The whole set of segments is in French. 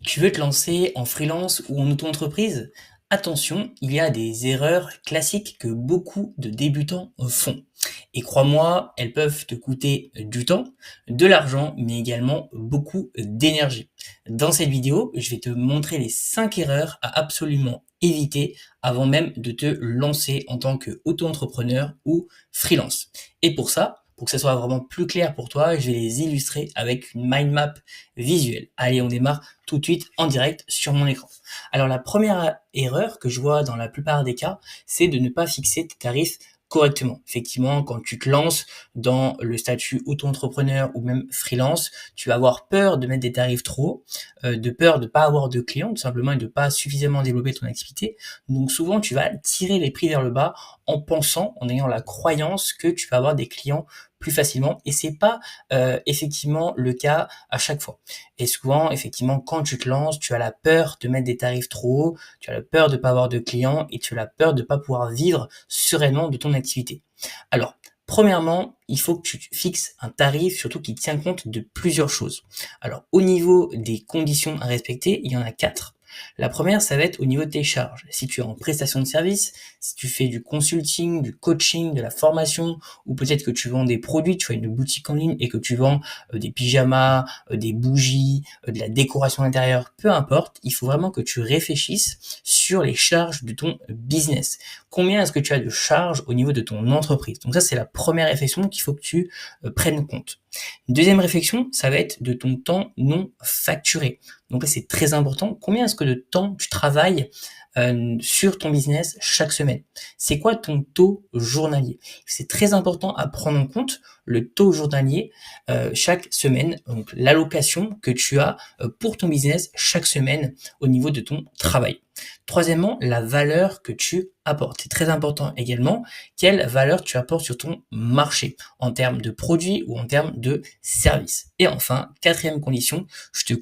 Tu veux te lancer en freelance ou en auto-entreprise? Attention, il y a des erreurs classiques que beaucoup de débutants font. Et crois-moi, elles peuvent te coûter du temps, de l'argent, mais également beaucoup d'énergie. Dans cette vidéo, je vais te montrer les 5 erreurs à absolument éviter avant même de te lancer en tant qu'auto-entrepreneur ou freelance. Et pour que ça soit vraiment plus clair pour toi, je vais les illustrer avec une mind map visuelle. Allez, on démarre tout de suite en direct sur mon écran. Alors la première erreur que je vois dans la plupart des cas, c'est de ne pas fixer tes tarifs correctement. Effectivement, quand tu te lances dans le statut auto-entrepreneur ou même freelance, tu vas avoir peur de mettre des tarifs trop hauts, de peur de pas avoir de clients, tout simplement, et de pas suffisamment développer ton activité. Donc souvent, tu vas tirer les prix vers le bas en pensant, en ayant la croyance que tu vas avoir des clients plus facilement, et c'est pas effectivement le cas à chaque fois. Et souvent, effectivement, quand tu te lances, tu as la peur de mettre des tarifs trop hauts, tu as la peur de pas avoir de clients et tu as la peur de pas pouvoir vivre sereinement de ton activité. Alors, premièrement, il faut que tu fixes un tarif, surtout qui tient compte de plusieurs choses. Alors, au niveau des conditions à respecter, il y en a 4. La première, ça va être au niveau de tes charges. Si tu es en prestation de service, si tu fais du consulting, du coaching, de la formation, ou peut-être que tu vends des produits, tu as une boutique en ligne et que tu vends des pyjamas, des bougies, de la décoration intérieure, peu importe, il faut vraiment que tu réfléchisses sur les charges de ton business. Combien est-ce que tu as de charges au niveau de ton entreprise? Donc ça, c'est la première réflexion qu'il faut que tu prennes compte. Une deuxième réflexion, ça va être de ton temps non facturé. Donc là, c'est très important. Combien est-ce que de temps tu travailles sur ton business chaque semaine? C'est quoi ton taux journalier? C'est très important à prendre en compte le taux journalier chaque semaine, donc l'allocation que tu as pour ton business chaque semaine au niveau de ton travail. Troisièmement, la valeur que tu apportes. C'est très important également, quelle valeur tu apportes sur ton marché en termes de produits ou en termes de services. Et enfin, quatrième condition, je te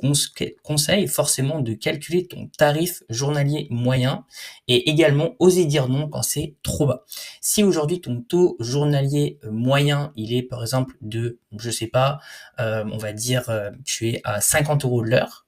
conseille forcément de calculer ton tarif journalier moyen et également oser dire non quand c'est trop bas. Si aujourd'hui ton taux journalier moyen, il est par exemple de, je sais pas, on va dire tu es à 50 € de l'heure,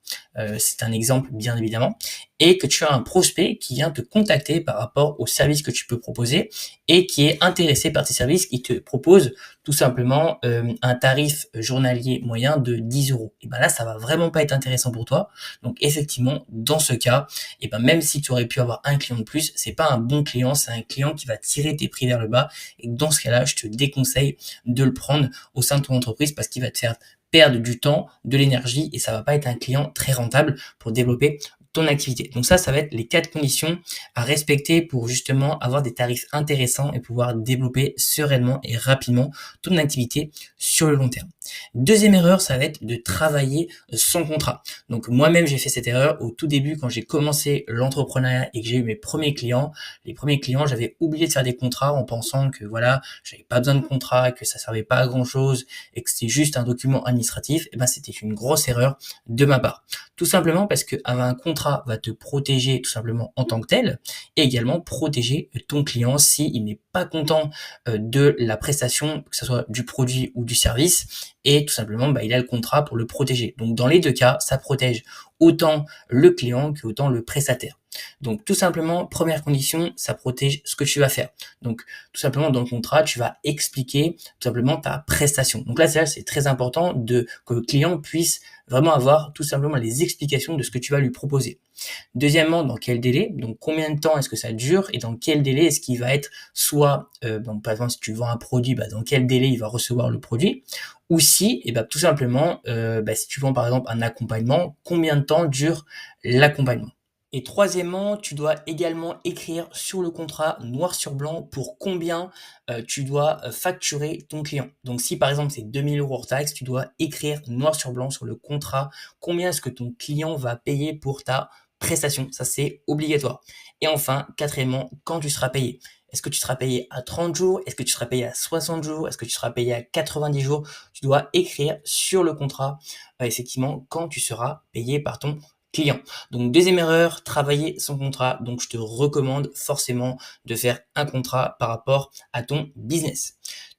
c'est un exemple bien évidemment, et que tu as un prospect qui vient te contacter par rapport au service que tu peux proposer et qui est intéressé par tes services, qui te propose tout simplement un tarif journalier moyen de 10 €. Et ben là, ça va vraiment pas être intéressant pour toi. Donc effectivement, dans ce cas, et ben même si tu aurais pu avoir un client de plus, c'est pas un bon client, c'est un client qui va tirer tes prix vers le bas. Et dans ce cas-là, je te déconseille de le prendre au sein de ton entreprise parce qu'il va te faire perdre du temps, de l'énergie et ça va pas être un client très rentable pour développer ton activité. Donc ça va être les 4 conditions à respecter pour justement avoir des tarifs intéressants et pouvoir développer sereinement et rapidement ton activité sur le long terme. Deuxième erreur, ça va être de travailler sans contrat. Donc moi-même, j'ai fait cette erreur au tout début quand j'ai commencé l'entrepreneuriat et que j'ai eu mes premiers clients. Les premiers clients, j'avais oublié de faire des contrats en pensant que voilà, j'avais pas besoin de contrat, que ça servait pas à grand chose et que c'était juste un document administratif. Et ben, c'était une grosse erreur de ma part. Tout simplement parce que avoir un contrat va te protéger tout simplement en tant que tel et également protéger ton client s'il n'est pas content de la prestation, que ce soit du produit ou du service, et tout simplement il a le contrat pour le protéger. Donc dans les deux cas, ça protège autant le client que autant le prestataire. Donc tout simplement, première condition, ça protège ce que tu vas faire. Donc tout simplement dans le contrat, tu vas expliquer tout simplement ta prestation. Donc là c'est très important que le client puisse vraiment avoir tout simplement les explications de ce que tu vas lui proposer. Deuxièmement, dans quel délai, donc combien de temps est-ce que ça dure et dans quel délai est-ce qu'il va être soit, donc par exemple si tu vends un produit, dans quel délai il va recevoir le produit, ou si, tout simplement, si tu vends par exemple un accompagnement, combien de temps dure l'accompagnement. Et troisièmement, tu dois également écrire sur le contrat noir sur blanc pour combien tu dois facturer ton client. Donc si par exemple c'est 2000 € hors taxe, tu dois écrire noir sur blanc sur le contrat combien est-ce que ton client va payer pour ta prestation. Ça c'est obligatoire. Et enfin, quatrièmement, quand tu seras payé. Est-ce que tu seras payé à 30 jours? Est-ce que tu seras payé à 60 jours? Est-ce que tu seras payé à 90 jours? Tu dois écrire sur le contrat effectivement quand tu seras payé par ton client. Donc deuxième erreur, travailler son contrat. Donc je te recommande forcément de faire un contrat par rapport à ton business.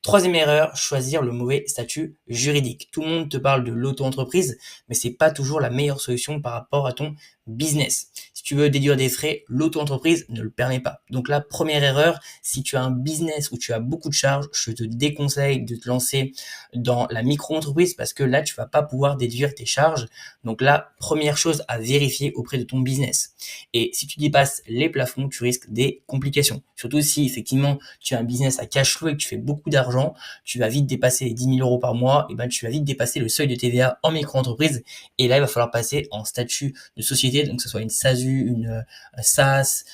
Troisième erreur, choisir le mauvais statut juridique. Tout le monde te parle de l'auto-entreprise, mais c'est pas toujours la meilleure solution par rapport à ton business. Si tu veux déduire des frais, l'auto-entreprise ne le permet pas. Donc la première erreur, si tu as un business où tu as beaucoup de charges, je te déconseille de te lancer dans la micro-entreprise parce que là, tu vas pas pouvoir déduire tes charges. Donc la première chose à vérifier auprès de ton business. Et si tu dépasses les plafonds, tu risques des complications. Surtout si effectivement tu as un business à cash flow et que tu fais beaucoup d'argent, tu vas vite dépasser les 10 000 € par mois, et ben tu vas vite dépasser le seuil de TVA en micro-entreprise. Et là, il va falloir passer en statut de société, donc que ce soit une SASU, une SAS,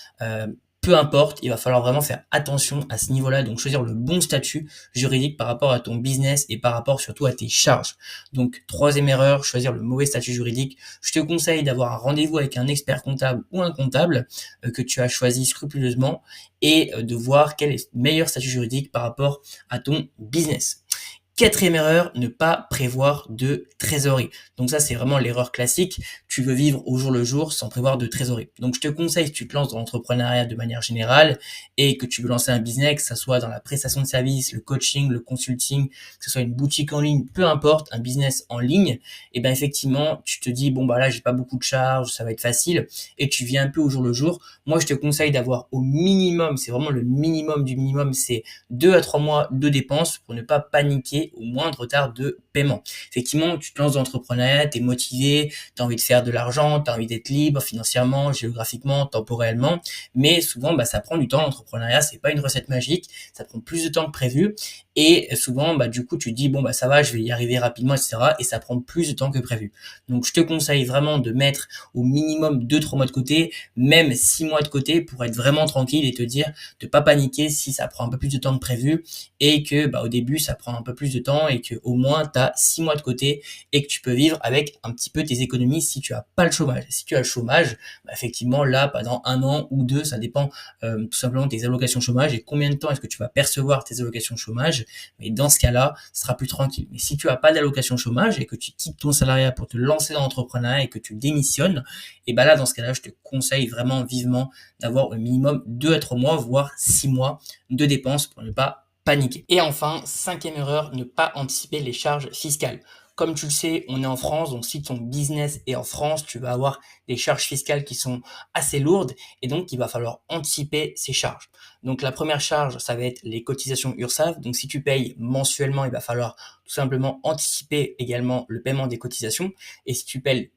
peu importe, il va falloir vraiment faire attention à ce niveau-là, donc choisir le bon statut juridique par rapport à ton business et par rapport surtout à tes charges. Donc, troisième erreur, choisir le mauvais statut juridique. Je te conseille d'avoir un rendez-vous avec un expert comptable ou un comptable que tu as choisi scrupuleusement et de voir quel est le meilleur statut juridique par rapport à ton business. Quatrième erreur, ne pas prévoir de trésorerie. Donc ça, c'est vraiment l'erreur classique. Tu veux vivre au jour le jour sans prévoir de trésorerie. Donc je te conseille, si tu te lances dans l'entrepreneuriat de manière générale et que tu veux lancer un business, que ce soit dans la prestation de services, le coaching, le consulting, que ce soit une boutique en ligne, peu importe, un business en ligne, et ben effectivement, tu te dis, bon bah là, j'ai pas beaucoup de charges, ça va être facile, et tu vis un peu au jour le jour. Moi, je te conseille d'avoir au minimum, c'est vraiment le minimum du minimum, c'est 2 à 3 mois de dépenses pour ne pas paniquer au moindre retard de paiement. Effectivement, tu te lances dans l'entrepreneuriat, tu es motivé, tu as envie de faire de l'argent, tu as envie d'être libre financièrement, géographiquement, temporellement, mais souvent ça prend du temps. L'entrepreneuriat, c'est pas une recette magique, ça prend plus de temps que prévu et souvent du coup tu te dis ça va, je vais y arriver rapidement, etc. et ça prend plus de temps que prévu. Donc je te conseille vraiment de mettre au minimum 2-3 mois de côté, même 6 mois de côté pour être vraiment tranquille et te dire de pas paniquer si ça prend un peu plus de temps que prévu et que au début ça prend un peu plus de temps et que au moins tu as 6 mois de côté et que tu peux vivre avec un petit peu tes économies si tu as pas le chômage. Si tu as le chômage, effectivement là pendant 1 an ou 2, ça dépend tout simplement de tes allocations chômage et combien de temps est-ce que tu vas percevoir tes allocations chômage. Mais dans ce cas-là, ce sera plus tranquille. Mais si tu as pas d'allocation chômage et que tu quittes ton salariat pour te lancer dans l'entrepreneuriat et que tu démissionnes, et là dans ce cas-là, je te conseille vraiment vivement d'avoir au minimum 2 à 3 mois, voire 6 mois de dépenses pour ne pas paniquer. Et enfin, cinquième erreur, ne pas anticiper les charges fiscales. Comme tu le sais, on est en France, donc si ton business est en France, tu vas avoir des charges fiscales qui sont assez lourdes et donc il va falloir anticiper ces charges. Donc la première charge, ça va être les cotisations URSSAF. Donc si tu payes mensuellement, il va falloir tout simplement anticiper également le paiement des cotisations. Et si tu payes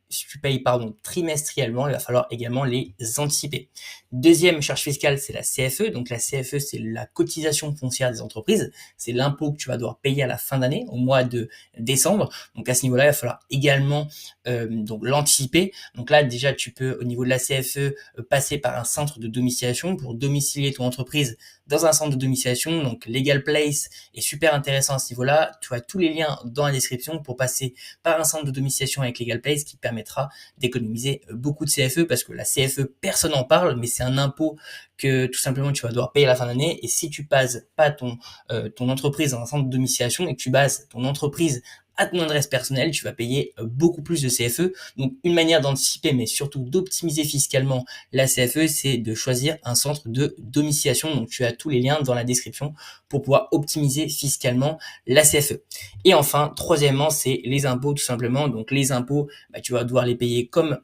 trimestriellement, il va falloir également les anticiper. Deuxième charge fiscale, c'est la CFE. Donc la CFE, c'est la cotisation foncière des entreprises. C'est l'impôt que tu vas devoir payer à la fin d'année, au mois de décembre. Donc à ce niveau-là, il va falloir également l'anticiper. Donc là, déjà, tu peux, au niveau de la CFE, passer par un centre de domiciliation pour domicilier ton entreprise dans un centre de domiciliation. Donc Legal Place est super intéressant à ce niveau-là. Tu as tous les liens dans la description pour passer par un centre de domiciliation avec Legal Place qui permettra d'économiser beaucoup de CFE parce que la CFE, personne n'en parle, mais c'est un impôt que tout simplement tu vas devoir payer à la fin d'année. Et si tu bases pas ton entreprise dans un centre de domiciliation et que tu bases ton entreprise à ton adresse personnelle, tu vas payer beaucoup plus de CFE. Donc une manière d'anticiper, mais surtout d'optimiser fiscalement la CFE, c'est de choisir un centre de domiciliation. Donc tu as tous les liens dans la description pour pouvoir optimiser fiscalement la CFE. Et enfin, troisièmement, c'est les impôts tout simplement. Donc les impôts, tu vas devoir les payer comme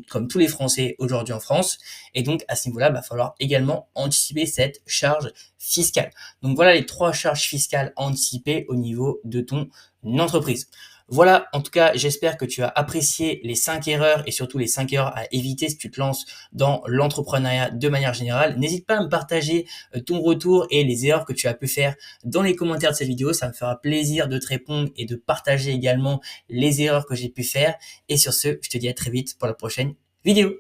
comme tous les Français aujourd'hui en France. Et donc à ce niveau-là, il va falloir également anticiper cette charge fiscale. Donc voilà les 3 charges fiscales à anticiper au niveau de ton entreprise. Voilà, en tout cas, j'espère que tu as apprécié les 5 erreurs et surtout les 5 erreurs à éviter si tu te lances dans l'entrepreneuriat de manière générale. N'hésite pas à me partager ton retour et les erreurs que tu as pu faire dans les commentaires de cette vidéo. Ça me fera plaisir de te répondre et de partager également les erreurs que j'ai pu faire. Et sur ce, je te dis à très vite pour la prochaine vidéo.